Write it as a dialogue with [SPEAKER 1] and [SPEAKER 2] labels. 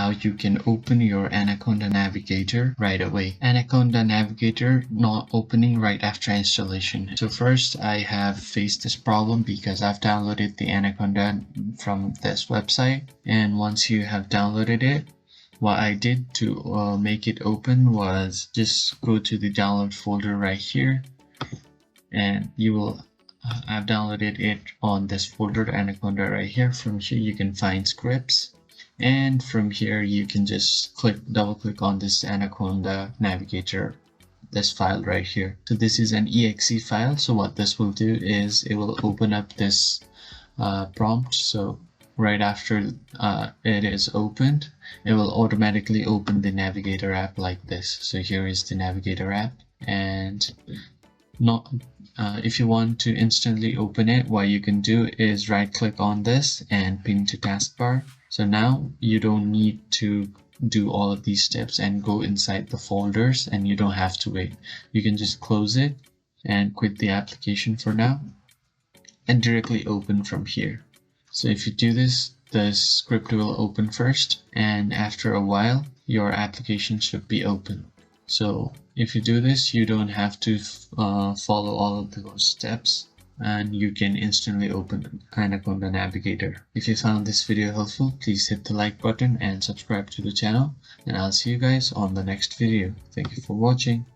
[SPEAKER 1] how you can open your Anaconda Navigator right away. Anaconda Navigator not opening right after installation. So first, I have faced this problem because I've downloaded the Anaconda from this website, and once you have downloaded it, what I did to make it open was just go to the download folder right here, and you will I've downloaded it on this folder, Anaconda, right here. From here you can find scripts, and from here you can just double click on this Anaconda Navigator, this file right here. So this is an exe file. So what this will do is it will open up this prompt. So right after it is opened, it will automatically open the Navigator app like this. So here is the Navigator app, and if you want to instantly open it, what you can do is right click on this and pin to taskbar. So now you don't need to do all of these steps and go inside the folders, and you don't have to wait. You can just close it and quit the application for now and directly open from here. So if you do this, the script will open first, and after a while your application should be open. So if you do this, you don't have to follow all of those steps, and you can instantly open Anaconda Navigator. If you found this video helpful, please hit the like button and subscribe to the channel, and I'll see you guys on the next video. Thank you for watching.